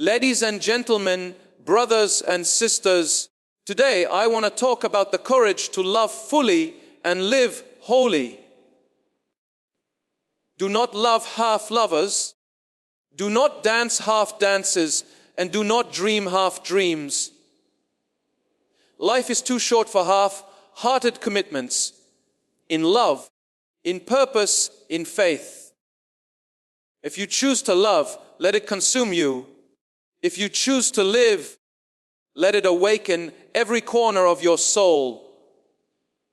Ladies and gentlemen, brothers and sisters, today I want to talk about the courage to love fully and live wholly. Do not love half lovers, do not dance half dances, and do not dream half dreams. Life is too short for half-hearted commitments in love, in purpose, in faith. If you choose to love, let it consume you. If you choose to live, let it awaken every corner of your soul.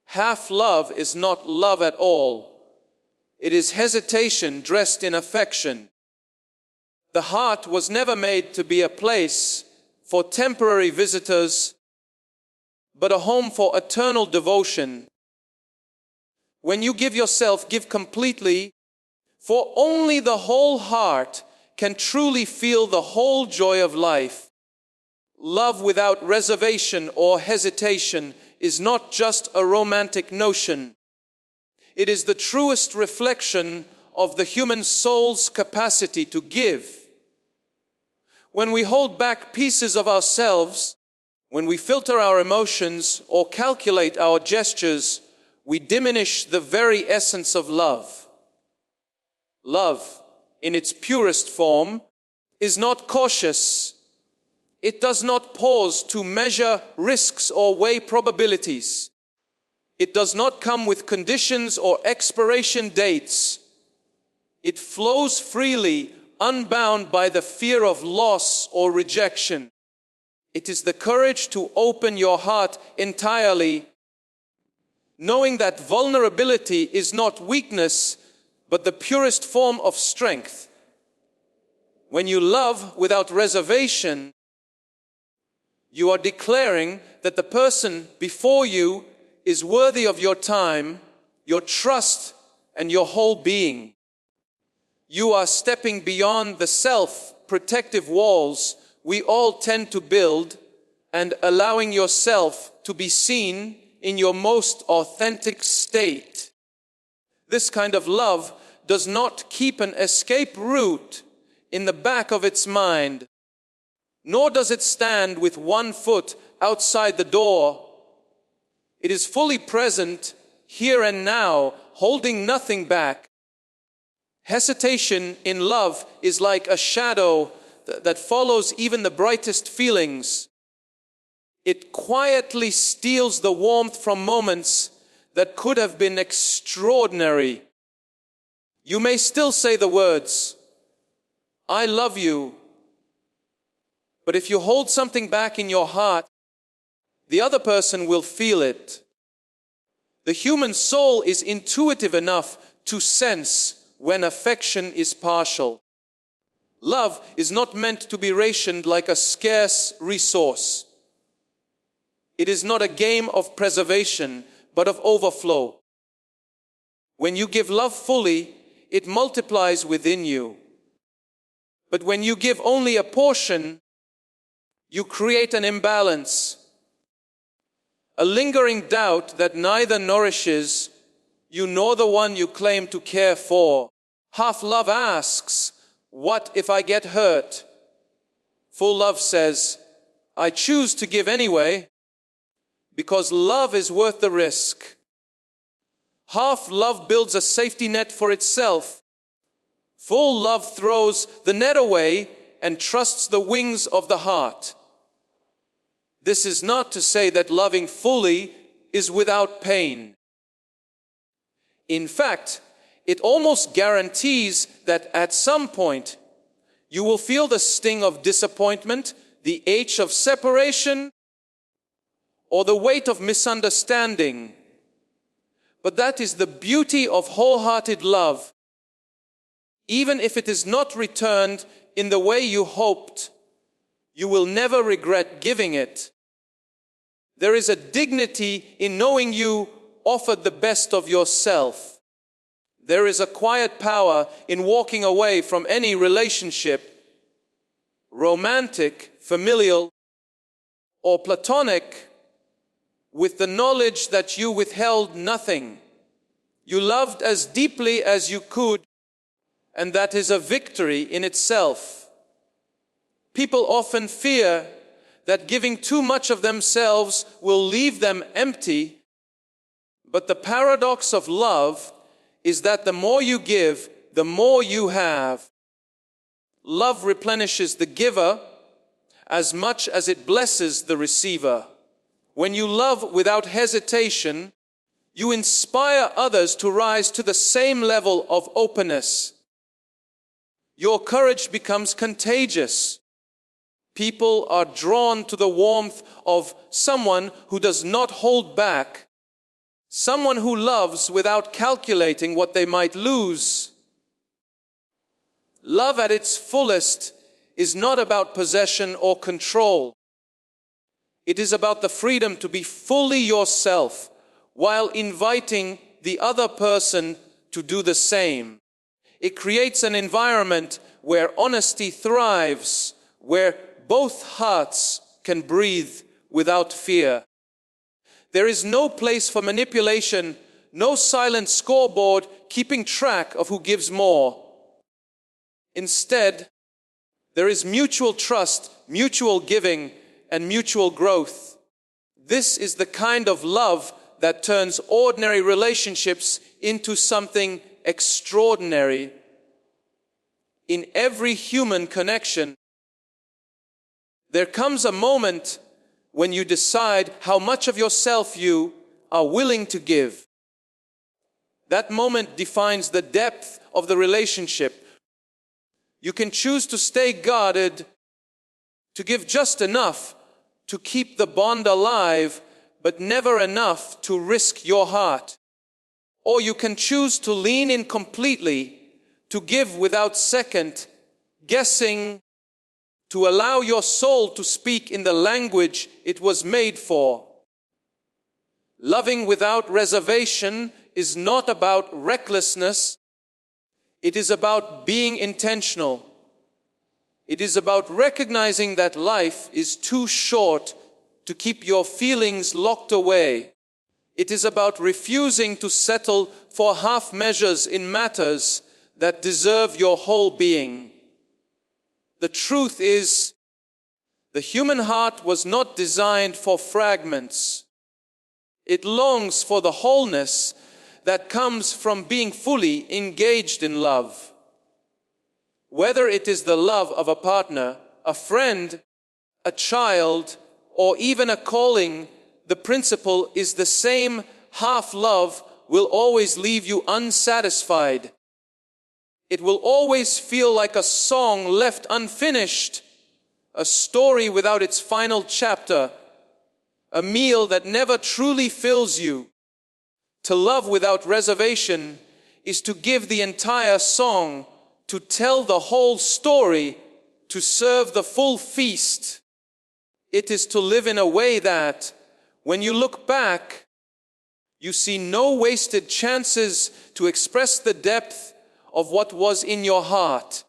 Half love is not love at all. It is hesitation dressed in affection. The heart was never made to be a place for temporary visitors, but a home for eternal devotion. When you give yourself, give completely, for only the whole heart can truly feel the whole joy of life. Love without reservation or hesitation is not just a romantic notion. It is the truest reflection of the human soul's capacity to give. When we hold back pieces of ourselves, when we filter our emotions or calculate our gestures, we diminish the very essence of love. Love, in its purest form, is not cautious. It does not pause to measure risks or weigh probabilities. It does not come with conditions or expiration dates. It flows freely, unbound by the fear of loss or rejection. It is the courage to open your heart entirely, knowing that vulnerability is not weakness, but the purest form of strength. When you love without reservation, you are declaring that the person before you is worthy of your time, your trust, and your whole being. You are stepping beyond the self-protective walls we all tend to build and allowing yourself to be seen in your most authentic state. This kind of love does not keep an escape route in the back of its mind, nor does it stand with one foot outside the door. It is fully present here and now, holding nothing back. Hesitation in love is like a shadow that follows even the brightest feelings. It quietly steals the warmth from moments that could have been extraordinary. You may still say the words, "I love you," but if you hold something back in your heart, the other person will feel it. The human soul is intuitive enough to sense when affection is partial. Love is not meant to be rationed like a scarce resource. It is not a game of preservation, but of overflow. When you give love fully, it multiplies within you. But when you give only a portion, you create an imbalance, a lingering doubt that neither nourishes you nor the one you claim to care for. Half love asks, "What if I get hurt?" Full love says, "I choose to give anyway, because love is worth the risk." Half love builds a safety net for itself. Full love throws the net away and trusts the wings of the heart. This is not to say that loving fully is without pain. In fact, it almost guarantees that at some point you will feel the sting of disappointment, the ache of separation, or the weight of misunderstanding. But that is the beauty of wholehearted love. Even if it is not returned in the way you hoped, you will never regret giving it. There is a dignity in knowing you offered the best of yourself. There is a quiet power in walking away from any relationship, romantic, familial, or platonic, with the knowledge that you withheld nothing. You loved as deeply as you could, and that is a victory in itself. People often fear that giving too much of themselves will leave them empty. But the paradox of love is that the more you give, the more you have. Love replenishes the giver as much as it blesses the receiver. When you love without hesitation, you inspire others to rise to the same level of openness. Your courage becomes contagious. People are drawn to the warmth of someone who does not hold back, someone who loves without calculating what they might lose. Love at its fullest is not about possession or control. It is about the freedom to be fully yourself while inviting the other person to do the same. It creates an environment where honesty thrives, where both hearts can breathe without fear. There is no place for manipulation, no silent scoreboard keeping track of who gives more. Instead, there is mutual trust, mutual giving, and mutual growth. This is the kind of love that turns ordinary relationships into something extraordinary. In every human connection, there comes a moment when you decide how much of yourself you are willing to give. That moment defines the depth of the relationship. You can choose to stay guarded, to give just enough to keep the bond alive, but never enough to risk your heart. Or you can choose to lean in completely, to give without second guessing, to allow your soul to speak in the language it was made for. Loving without reservation is not about recklessness. It is about being intentional. It is about recognizing that life is too short to keep your feelings locked away. It is about refusing to settle for half measures in matters that deserve your whole being. The truth is, the human heart was not designed for fragments. It longs for the wholeness that comes from being fully engaged in love. Whether it is the love of a partner, a friend, a child, or even a calling, the principle is the same. Half love will always leave you unsatisfied. It will always feel like a song left unfinished, a story without its final chapter, a meal that never truly fills you. To love without reservation is to give the entire song, to tell the whole story, to serve the full feast. It is to live in a way that, when you look back, you see no wasted chances to express the depth of what was in your heart.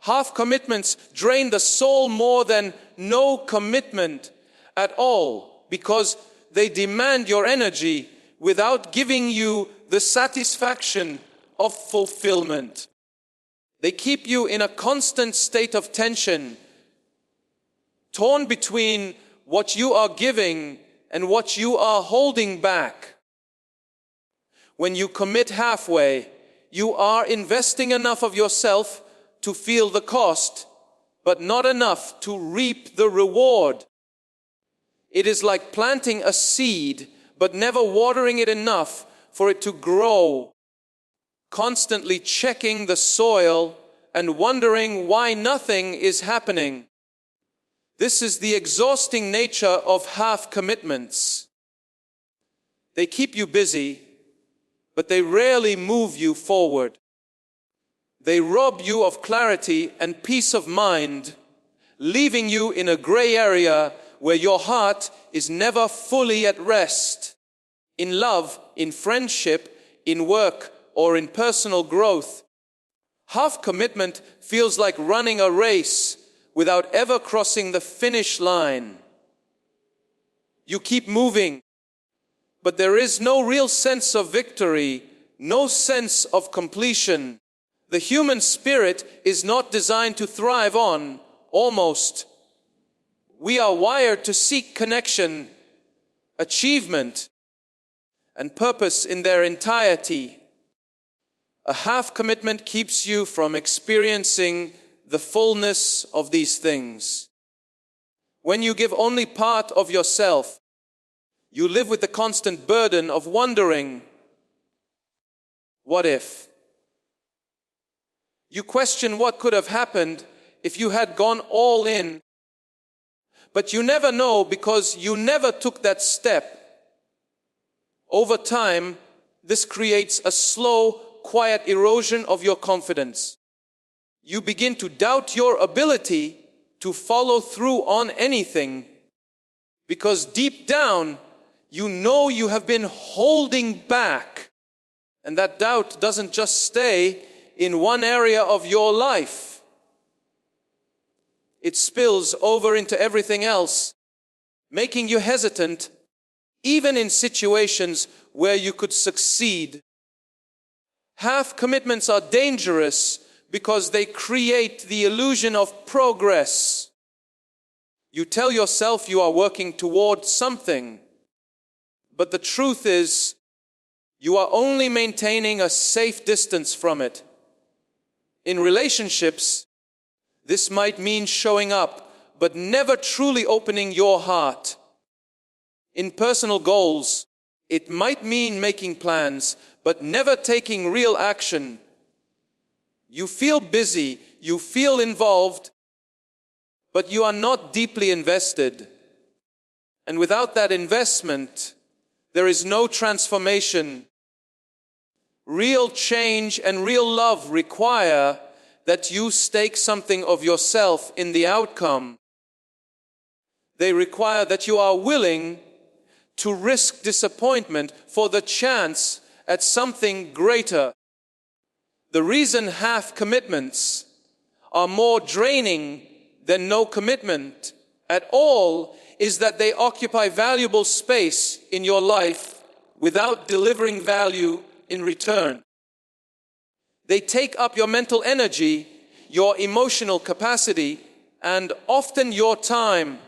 Half commitments drain the soul more than no commitment at all, because they demand your energy without giving you the satisfaction of fulfillment. They keep you in a constant state of tension, torn between what you are giving and what you are holding back. When you commit halfway, you are investing enough of yourself to feel the cost, but not enough to reap the reward. It is like planting a seed, but never watering it enough for it to grow, constantly checking the soil and wondering why nothing is happening. This is the exhausting nature of half commitments. They keep you busy, but they rarely move you forward. They rob you of clarity and peace of mind, leaving you in a gray area where your heart is never fully at rest. In love, in friendship, in work, or in personal growth, half commitment feels like running a race without ever crossing the finish line. You keep moving, but there is no real sense of victory, no sense of completion. The human spirit is not designed to thrive on almost. We are wired to seek connection, achievement, and purpose in their entirety. A half commitment keeps you from experiencing the fullness of these things. When you give only part of yourself, you live with the constant burden of wondering, what if? You question what could have happened if you had gone all in. But you never know because you never took that step. Over time, this creates a slow, quiet erosion of your confidence. You begin to doubt your ability to follow through on anything because deep down, you know you have been holding back. And that doubt doesn't just stay in one area of your life. It spills over into everything else, making you hesitant, even in situations where you could succeed. Half commitments are dangerous because they create the illusion of progress. You tell yourself you are working toward something, but the truth is, you are only maintaining a safe distance from it. In relationships, this might mean showing up, but never truly opening your heart. In personal goals, it might mean making plans, but never taking real action. You feel busy, you feel involved, but you are not deeply invested. And without that investment, there is no transformation. Real change and real love require that you stake something of yourself in the outcome. They require that you are willing to risk disappointment for the chance at something greater. The reason half commitments are more draining than no commitment at all is that they occupy valuable space in your life without delivering value in return. They take up your mental energy, your emotional capacity, and often your time,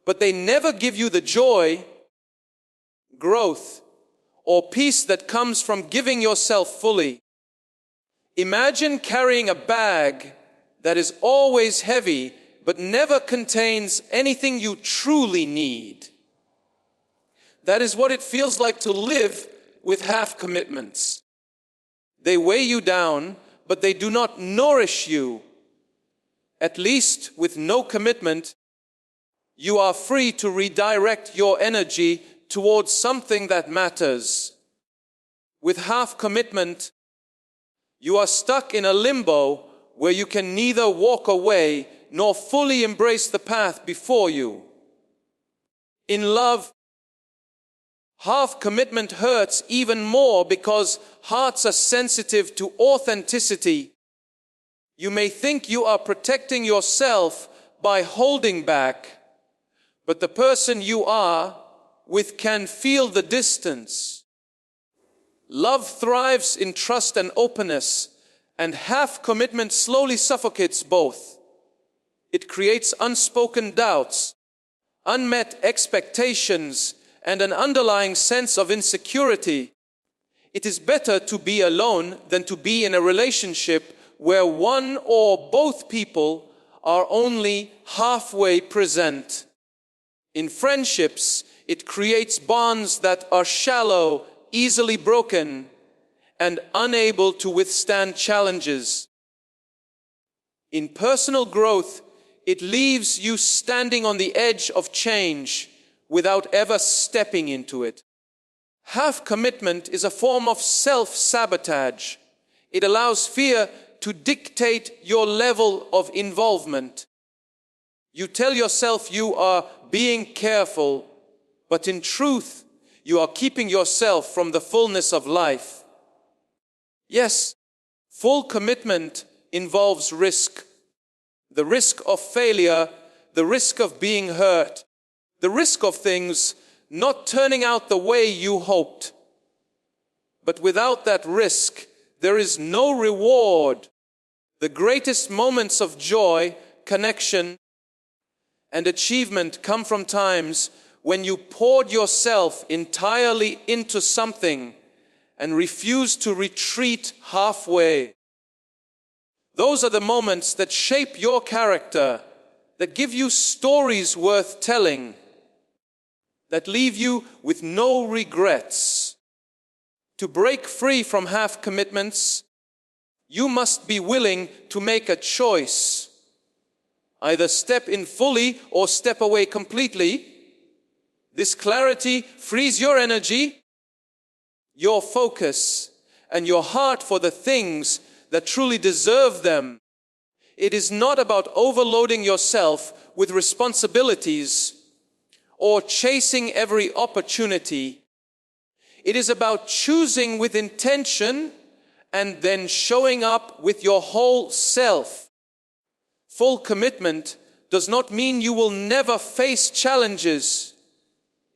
but they never give you the joy, growth, or peace that comes from giving yourself fully. Imagine carrying a bag that is always heavy but never contains anything you truly need. That is what it feels like to live with half commitments. They weigh you down, but they do not nourish you. At least with no commitment, you are free to redirect your energy towards something that matters. With half commitment, you are stuck in a limbo where you can neither walk away nor fully embrace the path before you. In love, half commitment hurts even more because hearts are sensitive to authenticity. You may think you are protecting yourself by holding back, but the person you are with can feel the distance. Love thrives in trust and openness, and half commitment slowly suffocates both. It creates unspoken doubts, unmet expectations, and an underlying sense of insecurity. It is better to be alone than to be in a relationship where one or both people are only halfway present. In friendships, it creates bonds that are shallow, easily broken, and unable to withstand challenges. In personal growth, it leaves you standing on the edge of change without ever stepping into it. Half commitment is a form of self-sabotage. It allows fear to dictate your level of involvement. You tell yourself you are being careful, but in truth, you are keeping yourself from the fullness of life. Yes, full commitment involves risk. The risk of failure, the risk of being hurt, the risk of things not turning out the way you hoped. But without that risk, there is no reward. The greatest moments of joy connection, and achievement come from times when you poured yourself entirely into something and refused to retreat halfway. Those are the moments that shape your character, that give you stories worth telling, that leave you with no regrets. To break free from half commitments, you must be willing to make a choice. Either step in fully or step away completely. This clarity frees your energy, your focus, and your heart for the things that truly deserve them. It is not about overloading yourself with responsibilities or chasing every opportunity. It is about choosing with intention and then showing up with your whole self. Full commitment does not mean you will never face challenges.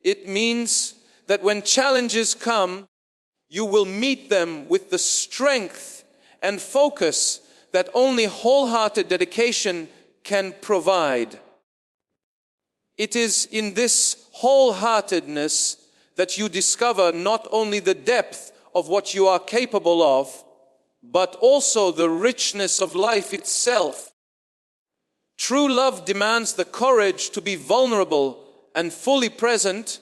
It means that when challenges come, you will meet them with the strength and focus that only wholehearted dedication can provide. It is in this wholeheartedness that you discover not only the depth of what you are capable of, but also the richness of life itself. True love demands the courage to be vulnerable and fully present,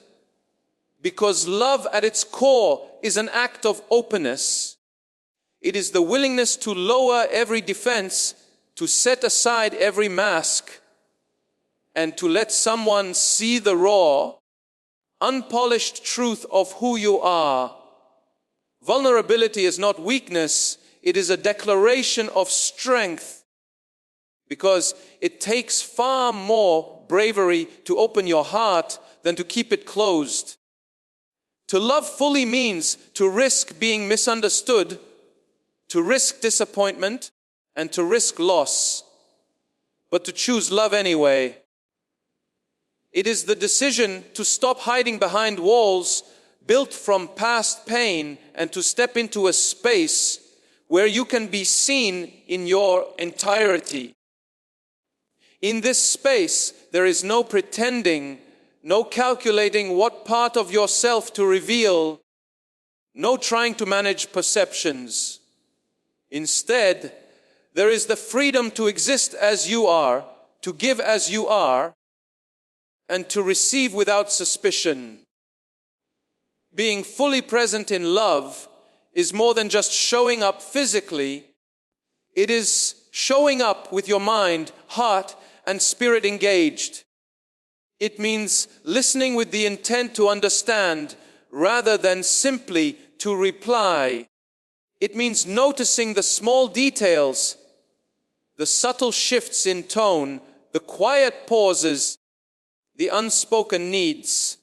because love at its core is an act of openness. It is the willingness to lower every defense, to set aside every mask, and to let someone see the raw, unpolished truth of who you are. Vulnerability is not weakness, it is a declaration of strength, because it takes far more bravery to open your heart than to keep it closed. To love fully means to risk being misunderstood, to risk disappointment, and to risk loss, but to choose love anyway. It is the decision to stop hiding behind walls built from past pain and to step into a space where you can be seen in your entirety. In this space, there is no pretending, no calculating what part of yourself to reveal, no trying to manage perceptions. Instead, there is the freedom to exist as you are, to give as you are, and to receive without suspicion. Being fully present in love is more than just showing up physically. It is showing up with your mind, heart, and spirit engaged. It means listening with the intent to understand rather than simply to reply. It means noticing the small details, the subtle shifts in tone, the quiet pauses, the unspoken needs,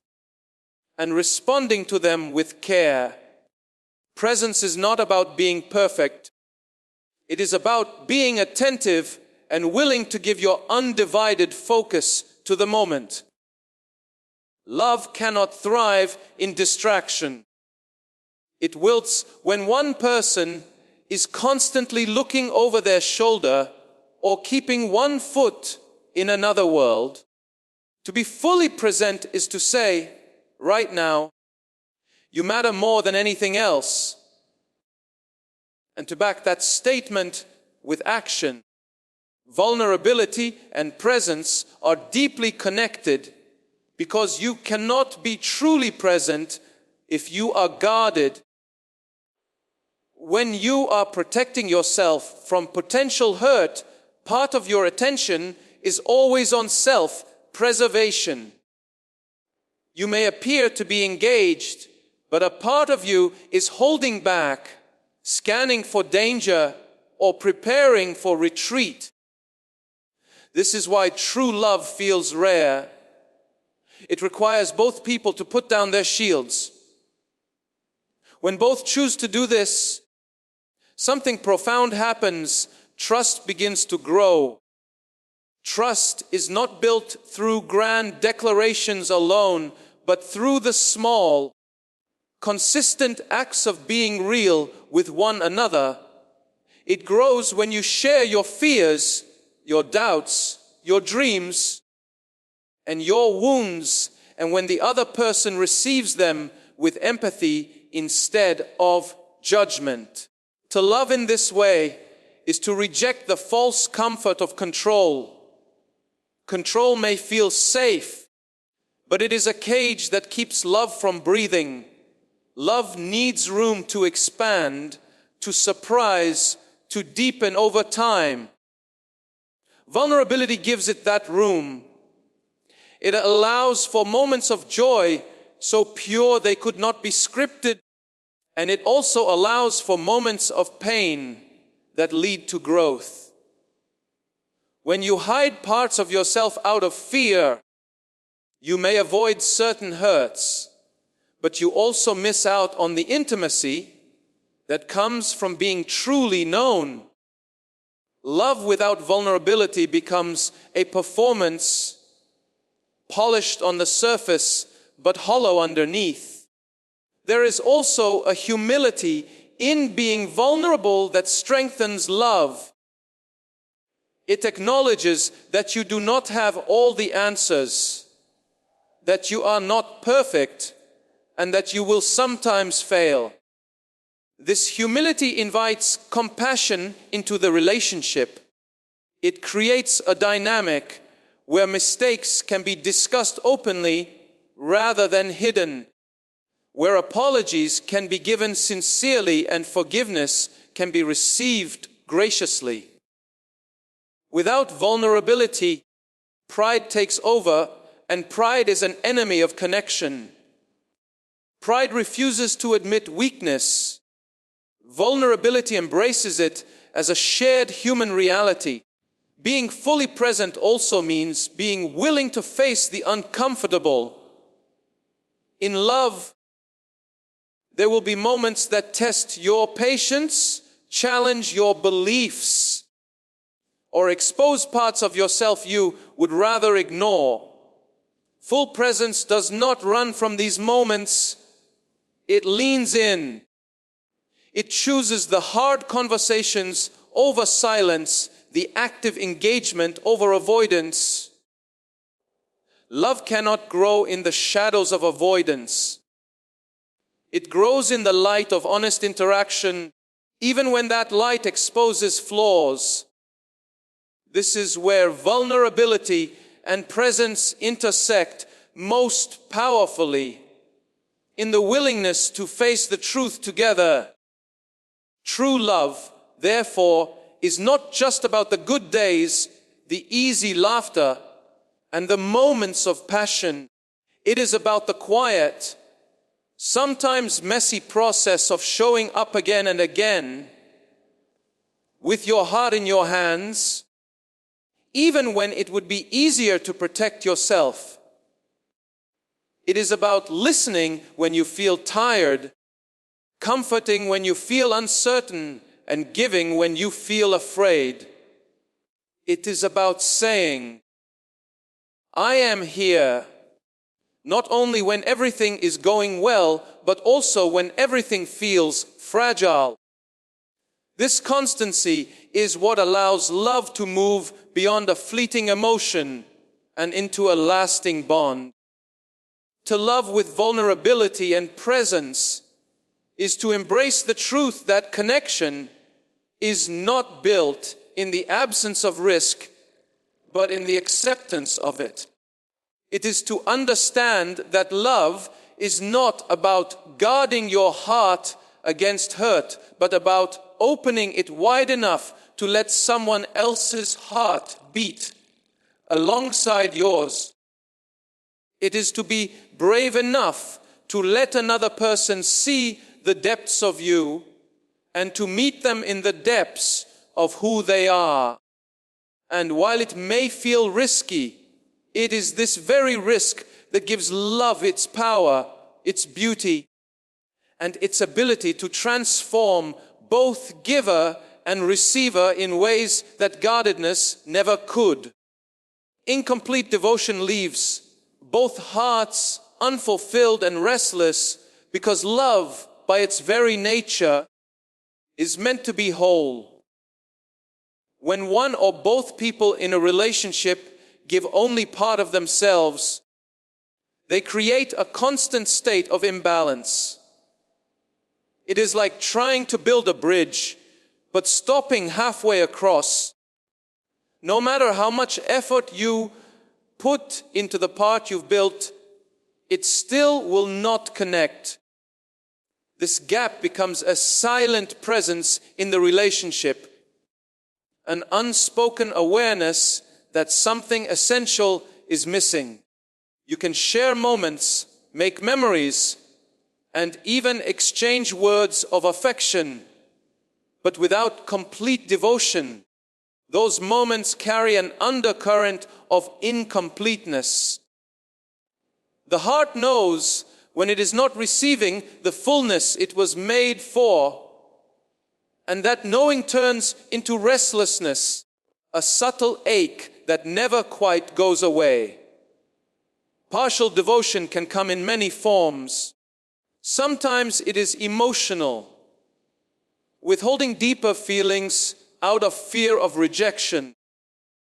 and responding to them with care. Presence is not about being perfect. It is about being attentive and willing to give your undivided focus to the moment. Love cannot thrive in distraction. It wilts when one person is constantly looking over their shoulder or keeping one foot in another world. To be fully present is to say, right now, you matter more than anything else. And to back that statement with action. Vulnerability and presence are deeply connected, because you cannot be truly present if you are guarded. When you are protecting yourself from potential hurt, part of your attention is always on self-preservation. You may appear to be engaged, but a part of you is holding back, scanning for danger, or preparing for retreat. This is why true love feels rare. It requires both people to put down their shields. When both choose to do this, something profound happens. Trust begins to grow. Trust is not built through grand declarations alone, but through the small, consistent acts of being real with one another. It grows when you share your fears, your doubts, your dreams, and your wounds, and when the other person receives them with empathy instead of judgment. To love in this way is to reject the false comfort of control. Control may feel safe, but it is a cage that keeps love from breathing. Love needs room to expand, to surprise, to deepen over time. Vulnerability gives it that room. It allows for moments of joy so pure they could not be scripted, and it also allows for moments of pain that lead to growth. When you hide parts of yourself out of fear, you may avoid certain hurts, but you also miss out on the intimacy that comes from being truly known. Love without vulnerability becomes a performance, polished on the surface, but hollow underneath. There is also a humility in being vulnerable that strengthens love. It acknowledges that you do not have all the answers, that you are not perfect, and that you will sometimes fail. This humility invites compassion into the relationship. It creates a dynamic where mistakes can be discussed openly rather than hidden, where apologies can be given sincerely and forgiveness can be received graciously. Without vulnerability, pride takes over, and pride is an enemy of connection. Pride refuses to admit weakness. Vulnerability embraces it as a shared human reality. Being fully present also means being willing to face the uncomfortable. In love, there will be moments that test your patience, challenge your beliefs, or expose parts of yourself you would rather ignore. Full presence does not run from these moments. It leans in. It chooses the hard conversations over silence, the active engagement over avoidance. Love cannot grow in the shadows of avoidance. It grows in the light of honest interaction, even when that light exposes flaws. This is where vulnerability and presence intersect most powerfully, in the willingness to face the truth together. True love, therefore, is not just about the good days, the easy laughter, and the moments of passion. It is about the quiet, sometimes messy process of showing up again and again, with your heart in your hands, even when it would be easier to protect yourself. It is about listening when you feel tired, comforting when you feel uncertain, and giving when you feel afraid. It is about saying, I am here, not only when everything is going well, but also when everything feels fragile. This constancy is what allows love to move beyond a fleeting emotion and into a lasting bond. To love with vulnerability and presence is to embrace the truth that connection is not built in the absence of risk, but in the acceptance of it. It is to understand that love is not about guarding your heart against hurt, but about opening it wide enough to let someone else's heart beat alongside yours. It is to be brave enough to let another person see the depths of you and to meet them in the depths of who they are. And while it may feel risky, it is this very risk that gives love its power, its beauty, and its ability to transform both giver and receiver in ways that guardedness never could. Incomplete devotion leaves both hearts unfulfilled and restless, because love, by its very nature, is meant to be whole. When one or both people in a relationship give only part of themselves, they create a constant state of imbalance. It is like trying to build a bridge, but stopping halfway across. No matter how much effort you put into the part you've built, it still will not connect. This gap becomes a silent presence in the relationship, an unspoken awareness that something essential is missing. You can share moments, make memories, and even exchange words of affection, but without complete devotion, those moments carry an undercurrent of incompleteness. The heart knows when it is not receiving the fullness it was made for, and that knowing turns into restlessness, a subtle ache that never quite goes away. Partial devotion can come in many forms. Sometimes it is emotional, withholding deeper feelings out of fear of rejection.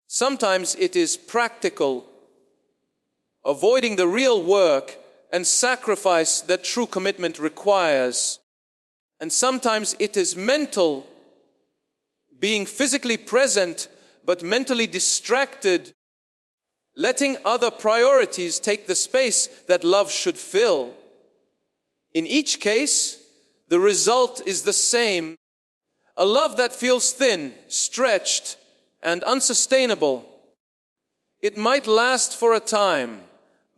Sometimes it is practical, avoiding the real work and sacrifice that true commitment requires. And sometimes it is mental, being physically present but mentally distracted, letting other priorities take the space that love should fill. In each case, the result is the same: a love that feels thin, stretched, and unsustainable. It might last for a time,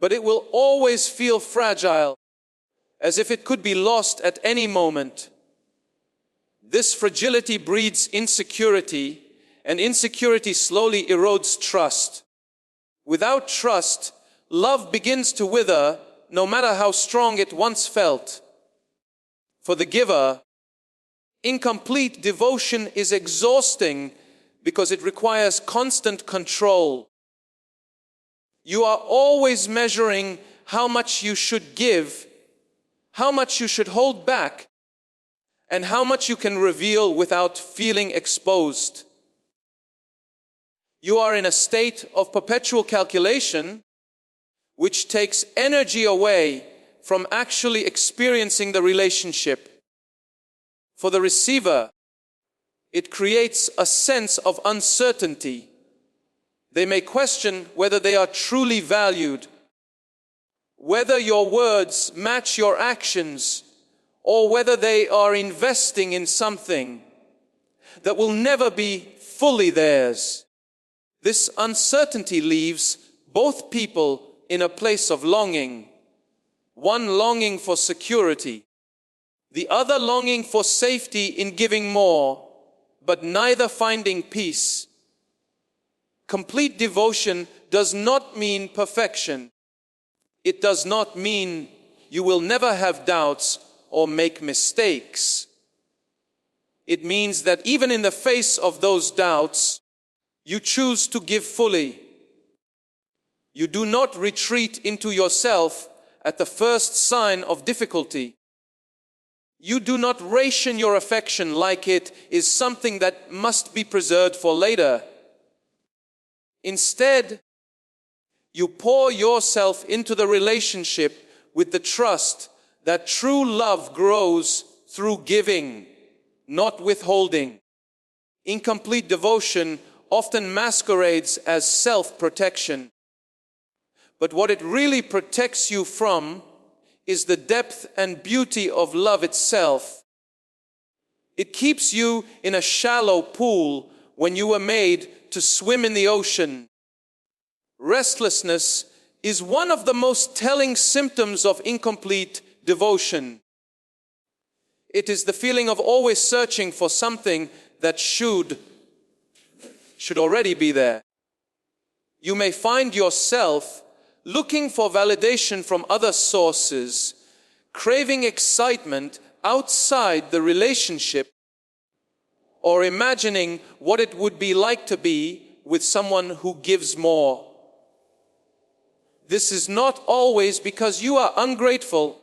but it will always feel fragile, as if it could be lost at any moment. This fragility breeds insecurity, and insecurity slowly erodes trust. Without trust, love begins to wither, no matter how strong it once felt. For the giver, incomplete devotion is exhausting because it requires constant control. You are always measuring how much you should give, how much you should hold back, and how much you can reveal without feeling exposed. You are in a state of perpetual calculation, which takes energy away from actually experiencing the relationship. For the receiver, it creates a sense of uncertainty. They may question whether they are truly valued, whether your words match your actions, or whether they are investing in something that will never be fully theirs. This uncertainty leaves both people in a place of longing, one longing for security, the other longing for safety in giving more, but neither finding peace. Complete devotion does not mean perfection. It does not mean you will never have doubts or make mistakes. It means that even in the face of those doubts, you choose to give fully. You do not retreat into yourself at the first sign of difficulty. You do not ration your affection like it is something that must be preserved for later. Instead, you pour yourself into the relationship with the trust that true love grows through giving, not withholding. Incomplete devotion often masquerades as self-protection. But what it really protects you from is the depth and beauty of love itself. It keeps you in a shallow pool when you were made to swim in the ocean. Restlessness is one of the most telling symptoms of incomplete devotion. It is the feeling of always searching for something that should already be there. You may find yourself looking for validation from other sources, craving excitement outside the relationship, or imagining what it would be like to be with someone who gives more. This is not always because you are ungrateful,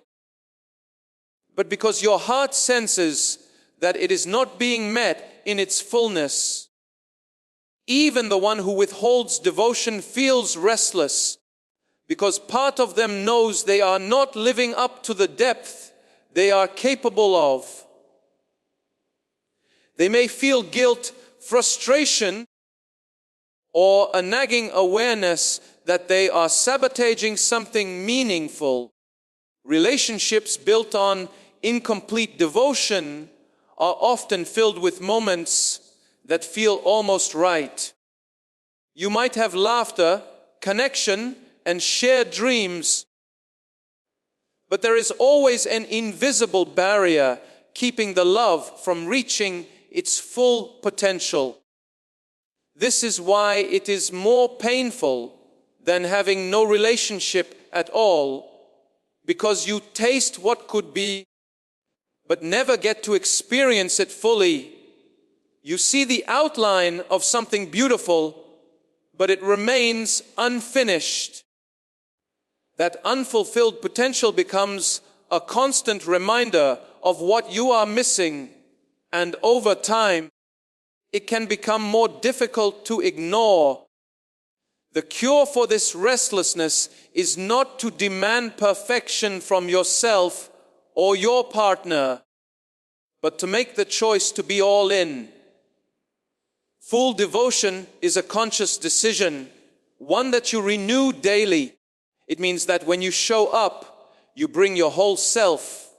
but because your heart senses that it is not being met in its fullness. Even the one who withholds devotion feels restless, because part of them knows they are not living up to the depth they are capable of. They may feel guilt, frustration, or a nagging awareness that they are sabotaging something meaningful. Relationships built on incomplete devotion are often filled with moments that feel almost right. You might have laughter, connection, and shared dreams, but there is always an invisible barrier keeping the love from reaching its full potential. This is why it is more painful than having no relationship at all, because you taste what could be, but never get to experience it fully. You see the outline of something beautiful, but it remains unfinished. That unfulfilled potential becomes a constant reminder of what you are missing, and over time, it can become more difficult to ignore. The cure for this restlessness is not to demand perfection from yourself or your partner, but to make the choice to be all in. Full devotion is a conscious decision, one that you renew daily. It means that when you show up, you bring your whole self,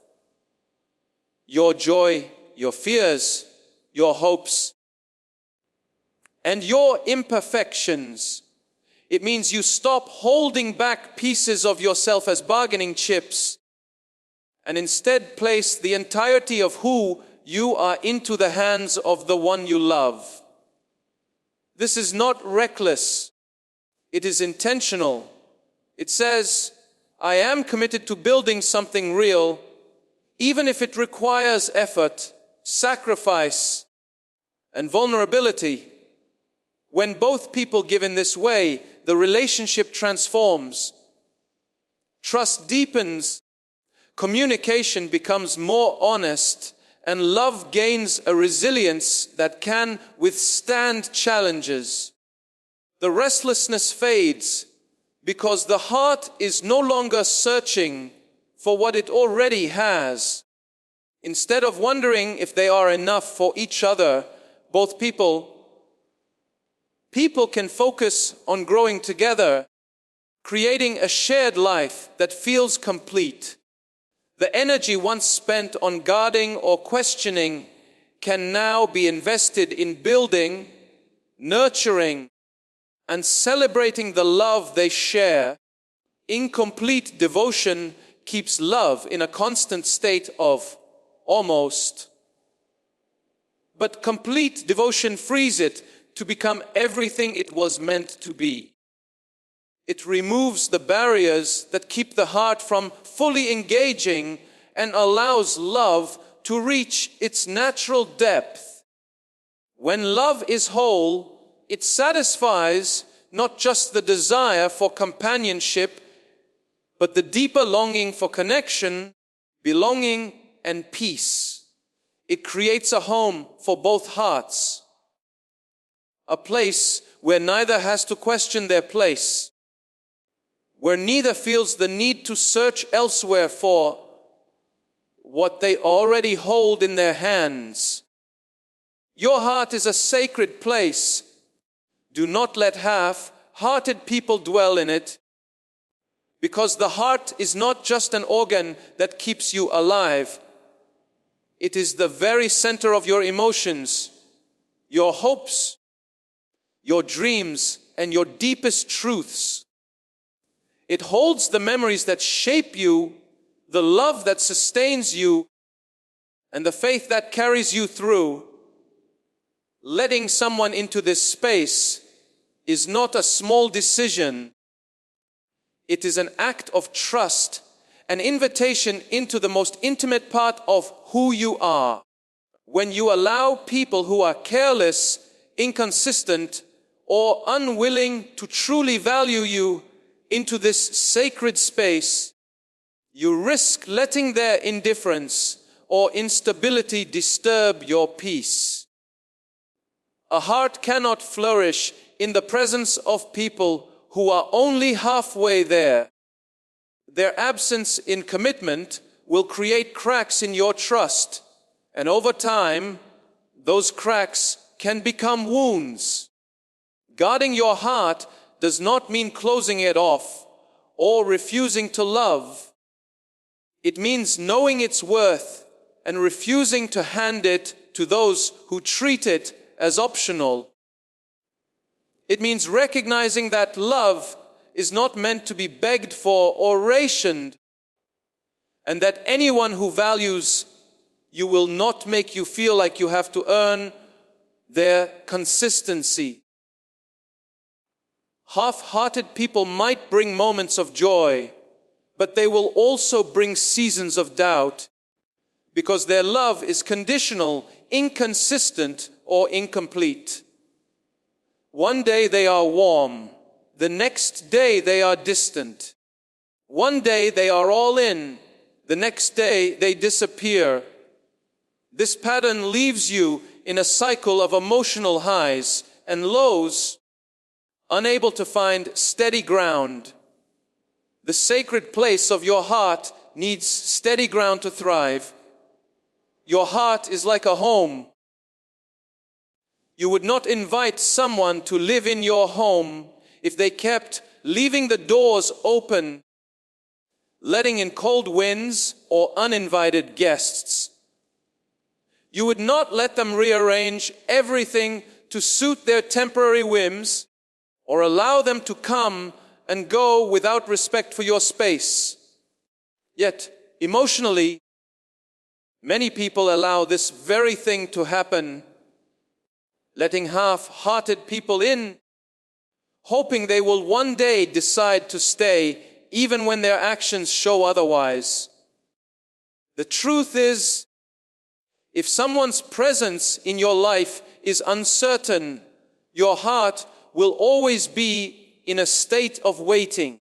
your joy, your fears, your hopes, and your imperfections. It means you stop holding back pieces of yourself as bargaining chips and instead place the entirety of who you are into the hands of the one you love. This is not reckless. It is intentional. It says, I am committed to building something real, even if it requires effort, sacrifice, and vulnerability. When both people give in this way, the relationship transforms. Trust deepens, communication becomes more honest, and love gains a resilience that can withstand challenges. The restlessness fades because the heart is no longer searching for what it already has. Instead of wondering if they are enough for each other, both people can focus on growing together, creating a shared life that feels complete. The energy once spent on guarding or questioning can now be invested in building, nurturing, and celebrating the love they share. Incomplete devotion keeps love in a constant state of almost. But complete devotion frees it to become everything it was meant to be. It removes the barriers that keep the heart from fully engaging and allows love to reach its natural depth. When love is whole, it satisfies not just the desire for companionship, but the deeper longing for connection, belonging, and peace. It creates a home for both hearts, a place where neither has to question their place, where neither feels the need to search elsewhere for what they already hold in their hands. Your heart is a sacred place. Do not let half-hearted people dwell in it, because the heart is not just an organ that keeps you alive. It is the very center of your emotions, your hopes, your dreams, and your deepest truths. It holds the memories that shape you, the love that sustains you, and the faith that carries you through. Letting someone into this space is not a small decision. It is an act of trust, an invitation into the most intimate part of who you are. When you allow people who are careless, inconsistent, or unwilling to truly value you into this sacred space, you risk letting their indifference or instability disturb your peace. A heart cannot flourish in the presence of people who are only halfway there. Their absence in commitment will create cracks in your trust, and over time, those cracks can become wounds. Guarding your heart does not mean closing it off or refusing to love. It means knowing its worth and refusing to hand it to those who treat it as optional. It means recognizing that love is not meant to be begged for or rationed, and that anyone who values you will not make you feel like you have to earn their consistency. Half-hearted people might bring moments of joy, but they will also bring seasons of doubt, because their love is conditional, inconsistent, or incomplete. One day they are warm, the next day they are distant. One day they are all in, the next day they disappear. This pattern leaves you in a cycle of emotional highs and lows, unable to find steady ground. The sacred place of your heart needs steady ground to thrive. Your heart is like a home. You would not invite someone to live in your home if they kept leaving the doors open, letting in cold winds or uninvited guests. You would not let them rearrange everything to suit their temporary whims, or allow them to come and go without respect for your space. Yet, emotionally, many people allow this very thing to happen, letting half-hearted people in, hoping they will one day decide to stay, even when their actions show otherwise. The truth is, if someone's presence in your life is uncertain, your heart will always be in a state of waiting.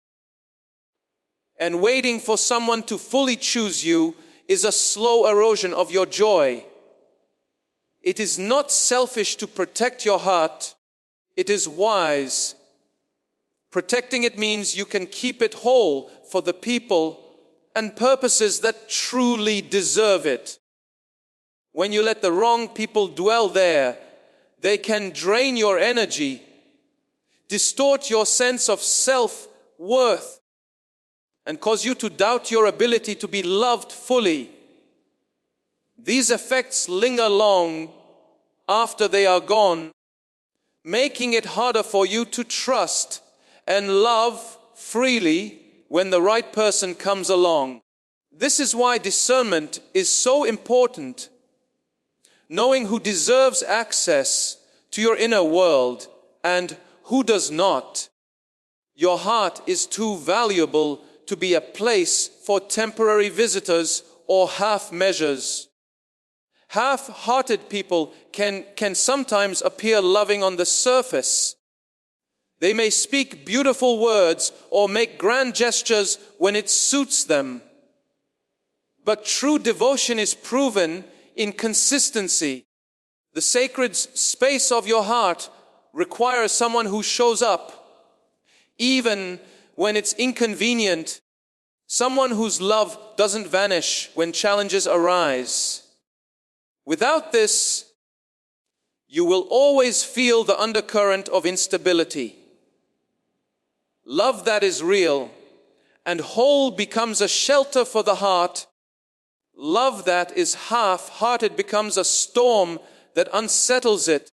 And waiting for someone to fully choose you is a slow erosion of your joy. It is not selfish to protect your heart. It is wise. Protecting it means you can keep it whole for the people and purposes that truly deserve it. When you let the wrong people dwell there, they can drain your energy, distort your sense of self-worth, and cause you to doubt your ability to be loved fully. These effects linger long after they are gone, making it harder for you to trust and love freely when the right person comes along. This is why discernment is so important. Knowing who deserves access to your inner world and who does not. Your heart is too valuable to be a place for temporary visitors or half measures. Half-hearted people can sometimes appear loving on the surface. They may speak beautiful words or make grand gestures when it suits them. But true devotion is proven in consistency. The sacred space of your heart requires someone who shows up, even when it's inconvenient, someone whose love doesn't vanish when challenges arise. Without this, you will always feel the undercurrent of instability. Love that is real and whole becomes a shelter for the heart. Love that is half-hearted becomes a storm that unsettles it.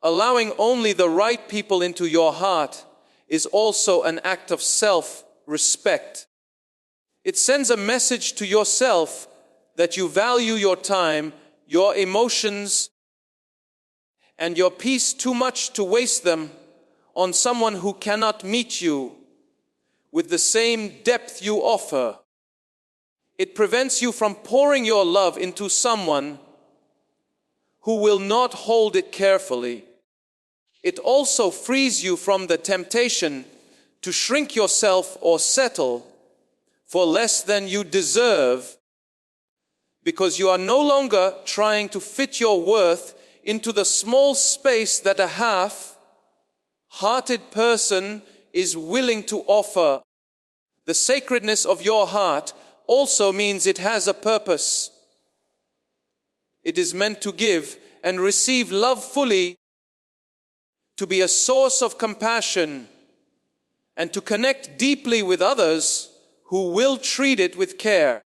Allowing only the right people into your heart is also an act of self-respect. It sends a message to yourself that you value your time, your emotions, and your peace too much to waste them on someone who cannot meet you with the same depth you offer. It prevents you from pouring your love into someone who will not hold it carefully. It also frees you from the temptation to shrink yourself or settle for less than you deserve, because you are no longer trying to fit your worth into the small space that a half-hearted person is willing to offer. The sacredness of your heart also means it has a purpose. It is meant to give and receive love fully, to be a source of compassion, and to connect deeply with others who will treat it with care.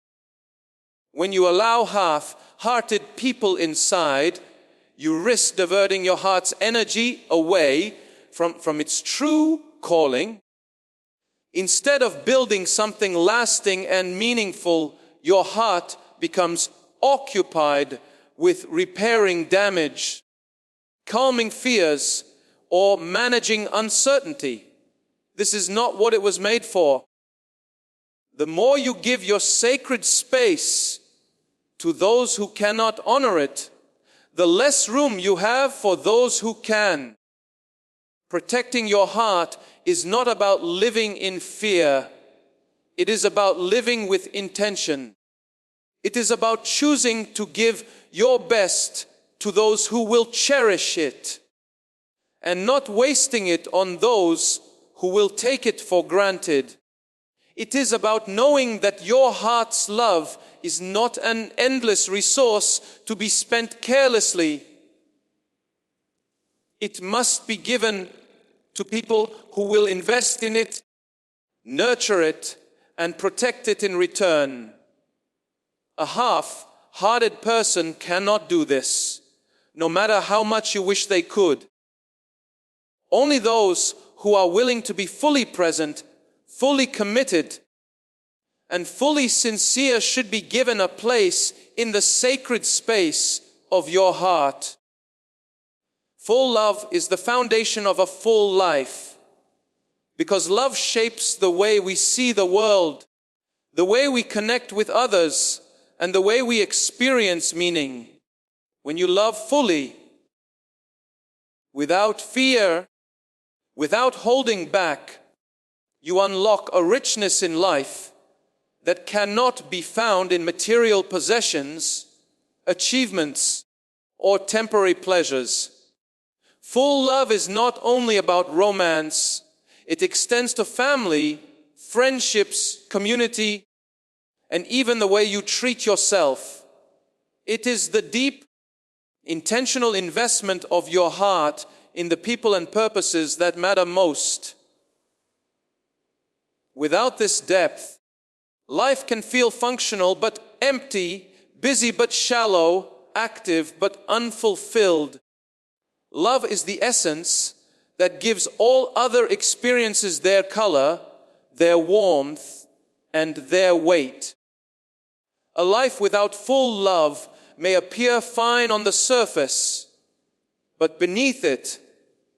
When you allow half-hearted people inside, you risk diverting your heart's energy away from its true calling. Instead of building something lasting and meaningful, your heart becomes occupied with repairing damage, calming fears, or managing uncertainty. This is not what it was made for. The more you give your sacred space to those who cannot honor it, the less room you have for those who can. Protecting your heart is not about living in fear. It is about living with intention. It is about choosing to give your best to those who will cherish it, and not wasting it on those who will take it for granted. It is about knowing that your heart's love is not an endless resource to be spent carelessly. It must be given to people who will invest in it, nurture it, and protect it in return. A half-hearted person cannot do this, no matter how much you wish they could. Only those who are willing to be fully present, fully committed, and fully sincere should be given a place in the sacred space of your heart. Full love is the foundation of a full life, because love shapes the way we see the world, the way we connect with others, and the way we experience meaning. When you love fully, without fear, without holding back, you unlock a richness in life that cannot be found in material possessions, achievements, or temporary pleasures. Full love is not only about romance, it extends to family, friendships, community, and even the way you treat yourself. It is the deep, intentional investment of your heart in the people and purposes that matter most. Without this depth, life can feel functional but empty, busy but shallow, active but unfulfilled. Love is the essence that gives all other experiences their color, their warmth, and their weight. A life without full love may appear fine on the surface, but beneath it,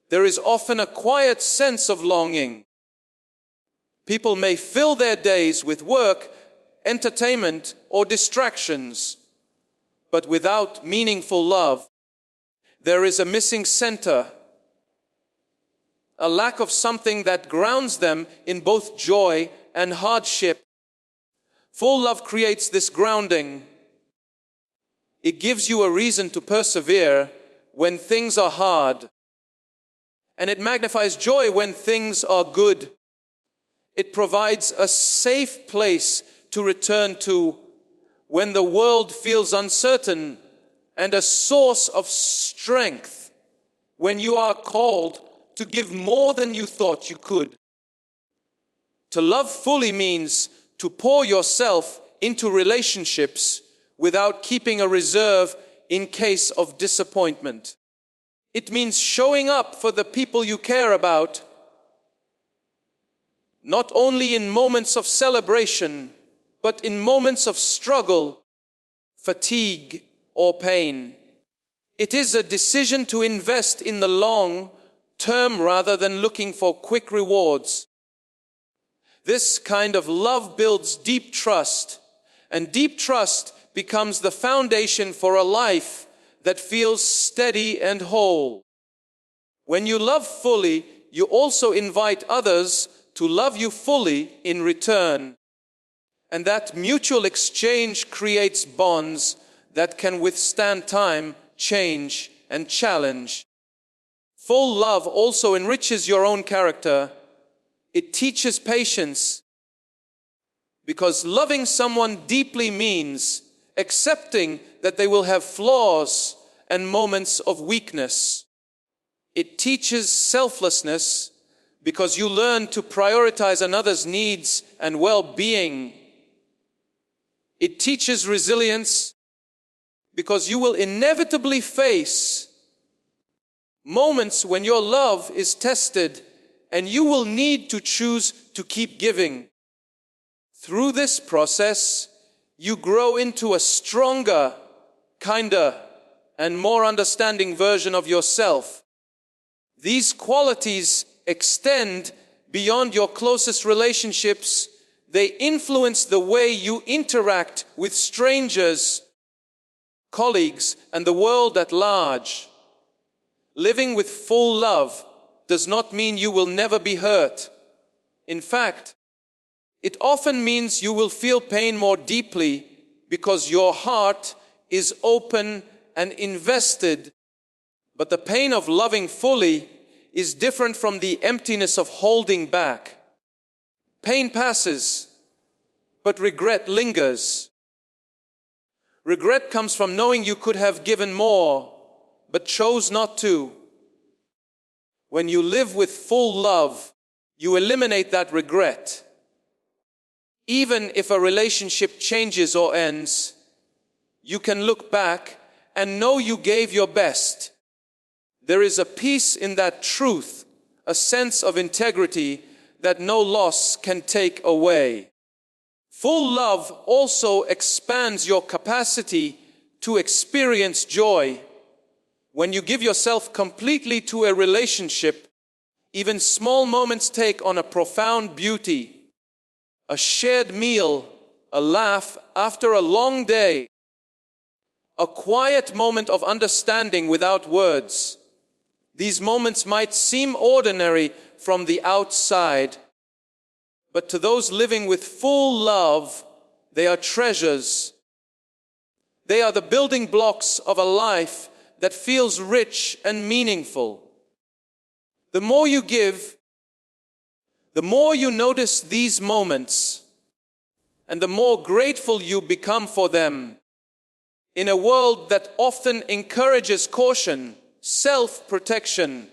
there is often a quiet sense of longing. People may fill their days with work, entertainment, or distractions, but without meaningful love, there is a missing center, a lack of something that grounds them in both joy and hardship. Full love creates this grounding. It gives you a reason to persevere when things are hard, and it magnifies joy when things are good. It provides a safe place to return to when the world feels uncertain, and a source of strength when you are called to give more than you thought you could. To love fully means to pour yourself into relationships without keeping a reserve in case of disappointment. It means showing up for the people you care about, not only in moments of celebration, but in moments of struggle, fatigue, or pain. It is a decision to invest in the long term rather than looking for quick rewards. This kind of love builds deep trust, and deep trust becomes the foundation for a life that feels steady and whole. When you love fully, you also invite others to love you fully in return. And that mutual exchange creates bonds that can withstand time, change, and challenge. Full love also enriches your own character. It teaches patience, because loving someone deeply means accepting that they will have flaws and moments of weakness. It teaches selflessness, because you learn to prioritize another's needs and well-being. It teaches resilience, because you will inevitably face moments when your love is tested and you will need to choose to keep giving. Through this process, you grow into a stronger, kinder, and more understanding version of yourself. These qualities extend beyond your closest relationships. They influence the way you interact with strangers, colleagues, and the world at large. Living with full love does not mean you will never be hurt. In fact, it often means you will feel pain more deeply, because your heart is open and invested. But the pain of loving fully is different from the emptiness of holding back. Pain passes, but regret lingers. Regret comes from knowing you could have given more, but chose not to. When you live with full love, you eliminate that regret. Even if a relationship changes or ends, you can look back and know you gave your best. There is a peace in that truth, a sense of integrity that no loss can take away. Full love also expands your capacity to experience joy. When you give yourself completely to a relationship, even small moments take on a profound beauty. A shared meal, a laugh after a long day, a quiet moment of understanding without words. These moments might seem ordinary from the outside, but to those living with full love, they are treasures. They are the building blocks of a life that feels rich and meaningful. The more you give, the more you notice these moments, and the more grateful you become for them. In a world that often encourages caution, self-protection,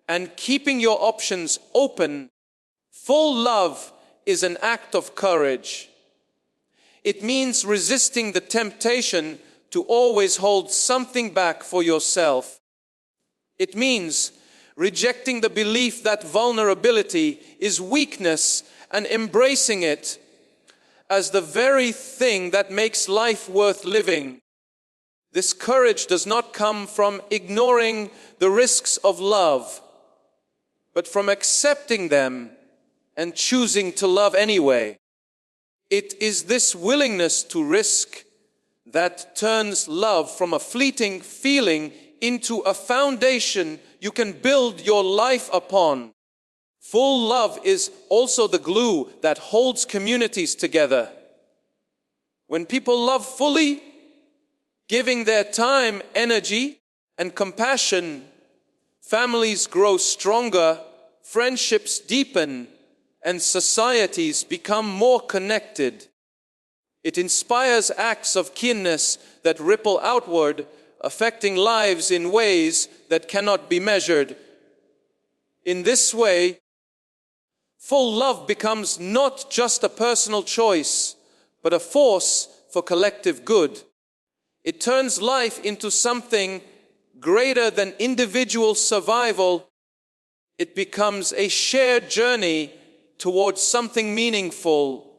and keeping your options open, full love is an act of courage. It means resisting the temptation to always hold something back for yourself. It means rejecting the belief that vulnerability is weakness and embracing it as the very thing that makes life worth living. This courage does not come from ignoring the risks of love, but from accepting them and choosing to love anyway. It is this willingness to risk that turns love from a fleeting feeling into a foundation you can build your life upon. Full love is also the glue that holds communities together. When people love fully, giving their time, energy, and compassion, families grow stronger, friendships deepen, and societies become more connected. It inspires acts of kindness that ripple outward, affecting lives in ways that cannot be measured. In this way, full love becomes not just a personal choice, but a force for collective good. It turns life into something greater than individual survival. It becomes a shared journey towards something meaningful.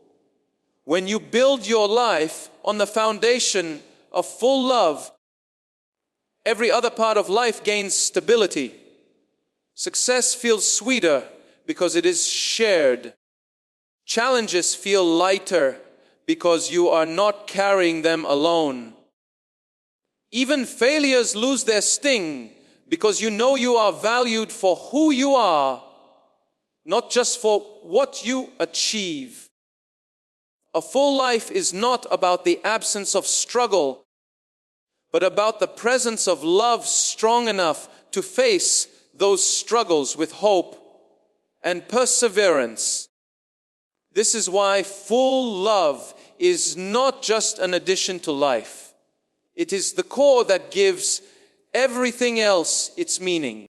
When you build your life on the foundation of full love, every other part of life gains stability. Success feels sweeter because it is shared. Challenges feel lighter because you are not carrying them alone. Even failures lose their sting because you know you are valued for who you are, not just for what you achieve. A full life is not about the absence of struggle, but about the presence of love strong enough to face those struggles with hope and perseverance. This is why full love is not just an addition to life. It is the core that gives everything else its meaning.